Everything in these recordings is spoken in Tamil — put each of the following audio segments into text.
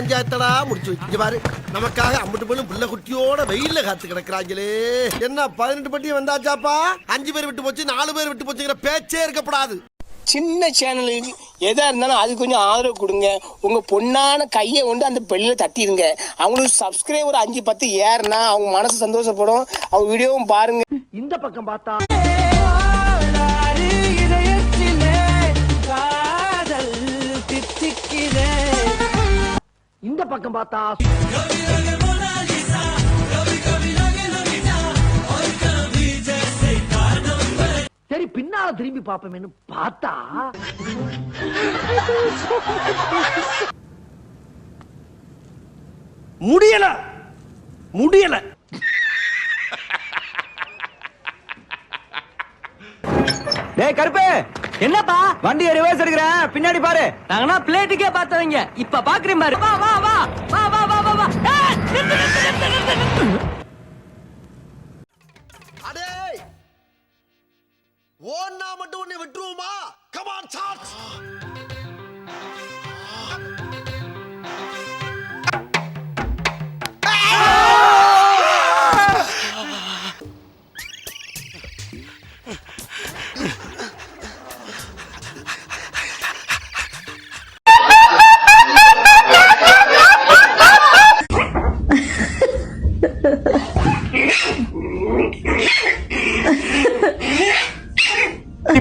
பஞ்சாயத்தடா முடிச்சு வச்சு பாரு. நமக்காக அம்பட்டு பொண்ணு பிள்ளை குட்டியோட வெயில்ல காத்து கிடக்குறாங்களே. என்ன 18 பட்டி வந்தாச்சாப்பா? 5 பேர் விட்டு போச்சு, 4 பேர் விட்டு போச்சுங்கிற பேச்சே இருக்கப்படாது. சின்ன சேனலுக்கு எதா இருந்தாலும் அது கொஞ்சம் ஆதரவு கொடுங்க. உங்க பொண்ணான கையை கொண்டு அந்த பெல்லில தட்டிடுங்க. அவங்களுக்கு சப்ஸ்கிரைபர் 5-10 ஏறுனா அவங்க மனசு சந்தோஷப்படும். அவங்க வீடியோவும் பாருங்க. இந்த பக்கம் பார்த்தா இந்த பக்கம் பார்த்தா சரி பின்னால திரும்பி பாப்போமேன்னு பார்த்தா முடியல முடியல. டேய் கருப்பு, என்னப்பா வண்டியை ரிவர்ஸ் எடுக்கிறேன், பின்னாடி பாரு. நாங்கனா பிளேட்டுக்கே பார்த்தவங்க, இப்ப பாக்குறேன் பாரு. வா வா வா வா வா வா வா வா. அடே ஓன்னா மட்டும் உன்னை விட்டுருவோமா? Come on charge.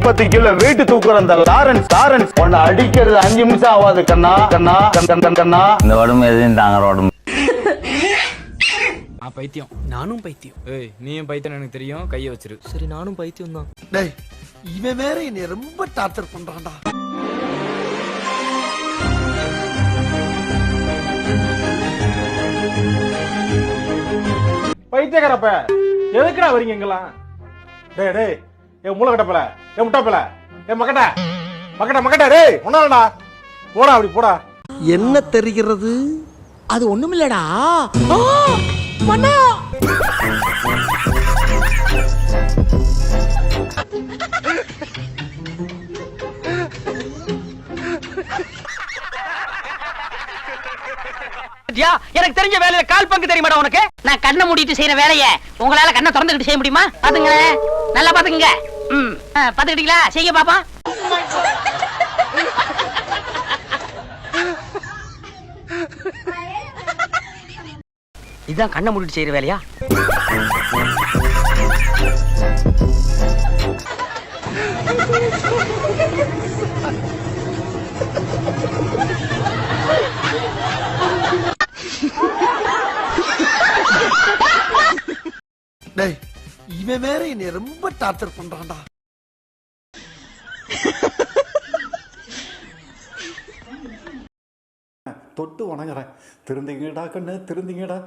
பத்து கிலோ வெயிட் தூக்குற அந்த லாரன்ஸ் உன்னை அடிக்கிறது 5 நிமிஷம் ஆகாது கண்ணா கண்ணா கண்ணா. இந்த உடம்பு எதையும் தாங்குற உடம்பு. பைத்தியம். நானும் பைத்தியம். ஏய் நீயும் பைத்தியம் எனக்கு தெரியும், கையை வச்சிரு. சரி நானும் பைத்தியம் தான். டேய் இவன் வேற என்னை ரொம்ப டார்ச்சர் பண்றான்டா. பைத்தியக்காரப்ப எதுக்குடா வரீங்க இங்கெல்லாம்? டேய் டேய் ஏ மூளை கட்டப்பல, ஏ முட்டாப்பல, ஏ மக்கட்ட டேய் ஒன்னாலடா போடா, அப்படி போடா. என்ன தெரிகிறது? அது ஒண்ணுமில்லடா. மண்ணா எனக்கு தெரிஞ்ச வேலையில கால் பங்கு தெரியுமாடா உனக்கு? நான் கண்ணை மூடிட்டு செய்யற வேலைய உங்களால கண்ணை திறந்துகிட்டு செய்ய முடியுமா? பாத்துங்க, நல்லா பாத்துங்க. பாத்துக்கிட்டீங்களா? செய்ய பாப்பா. இதான் கண்ணை மூடிட்டு செய்யற வேலையா? டேய் இவன் வேற என்னை ரொம்ப டார்ச்சர் பண்றான்டா. தொட்டு வணங்குறேன். திருந்திங்கடா கண்ணு, திருந்திங்கடா.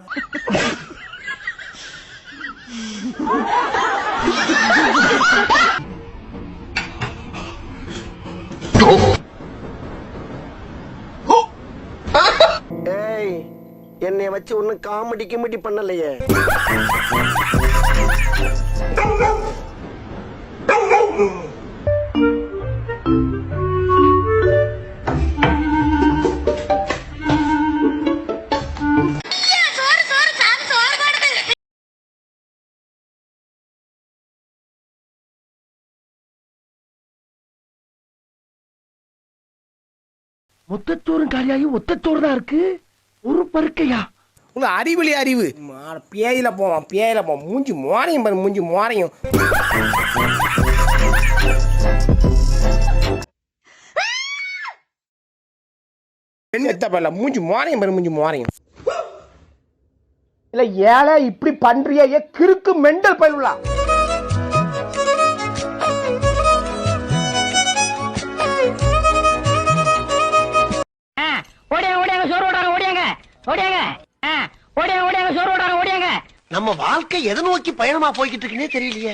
ஏய் என்னை வச்சு ஒண்ணு காமெடி பண்ணலையே. மொத்தச்சோறும் காலியாகி ஒத்தச்சோறு தான் இருக்கு. ஒரு பருக்கையா? உங்க அறிவிலி அறிவு பேயில போவான் மூஞ்சி மோரையும் பாரு, மூஞ்சி மோரையும். மூஞ்சி மோரையும் பாரு, மூஞ்சி மோரையும். இல்ல ஏழை இப்படி பண்றிய கிறுக்கு மெண்டல் பயிலுலா. நம்ம வாழ்க்கை எதை நோக்கி பயணமா போய்கிட்டு இருக்குன்னே தெரியலையே.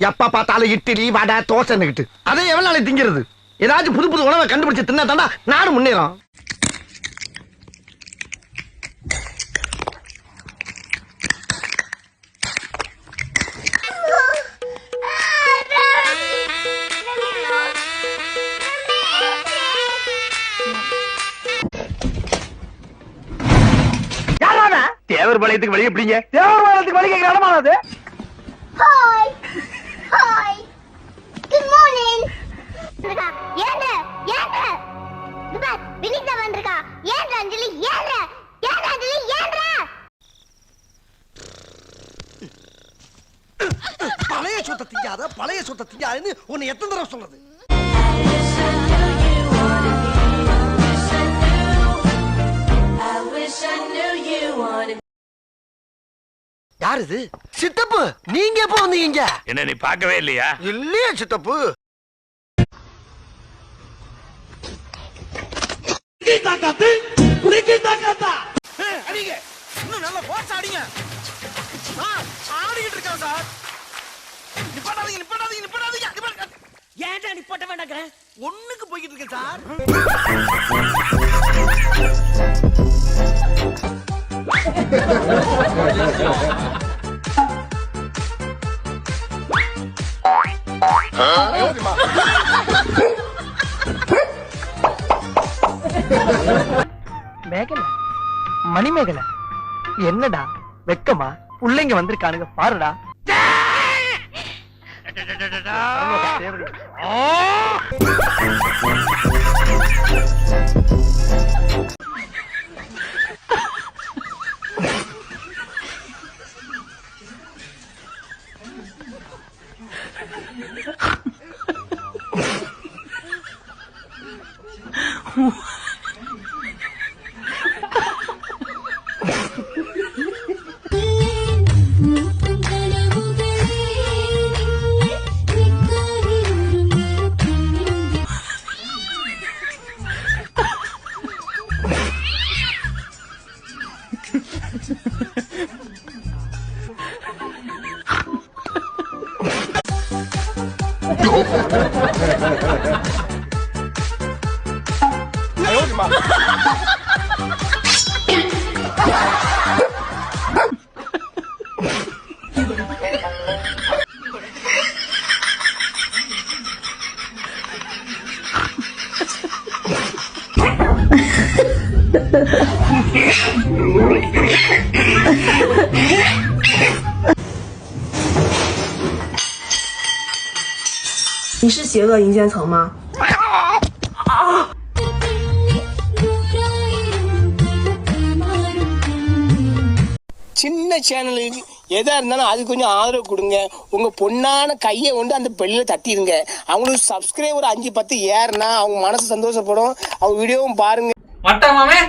எப்ப பார்த்தாலும் இட்லி வடை தோசைன்னுகிட்டு அதை எவ்வளவு நாளை திங்கிறது? ஏதாச்சும் புது புது உணவை கண்டுபிடிச்சு தின்னா தாண்டா நாடு முன்னேறும். தேவர் பாளையத்துக்கு வழி எப்படிங்க? தேவர் பாளையத்துக்கு வழி கேட்கிற இடமா அது? ஹாய் ஹாய் குட் மார்னிங் ஏங்க ஏங்க துபாய் வினிதா வந்திருக்கா ஏங்க அஞ்சலி ஏங்க ஏங்க அஞ்சலி ஏங்க பழைய சொத்தை திங்காத பழைய சொத்தை திங்காதுன்னு உன்னை எத்தனை தடவை சொல்றது? யார் இது? சித்தப்பு, நீங்க எப்ப வந்தீங்க? என்ன நீ பார்க்கவே இல்லையா? இல்லையா சித்தப்பு? அடிங்க, இன்னும் நல்ல போர்ஸ் அடிங்க. ஆடிக்கிட்டு இருக்கா சார். நிப்பாட்டாதீங்க நிப்பாட்டாதீங்க நிப்பாட்டாதீங்க. ஏன்டா நீ போட்ட வேண்டாங்க? ஒண்ணுக்கு போய்கிட்டு இருக்கேன் சார். மேகல மணிமேகலை என்னடா வெக்கமா பிள்ளைங்க வந்திருக்கானுங்க பாருடா.你是邪恶银渐层吗？ சின்ன சேனலுக்கு எதா இருந்தாலும் அது கொஞ்சம் ஆதரவு கொடுங்க. உங்க பொண்ணான கையை கொண்டு அந்த பெல்லில தட்டிடுங்க. அவங்களுக்கு சப்ஸ்கிரைபர் 5-10 ஏறுனா அவங்க மனசு சந்தோஷப்படும். அவங்க வீடியோவும் பாருங்க. மட்டமாமே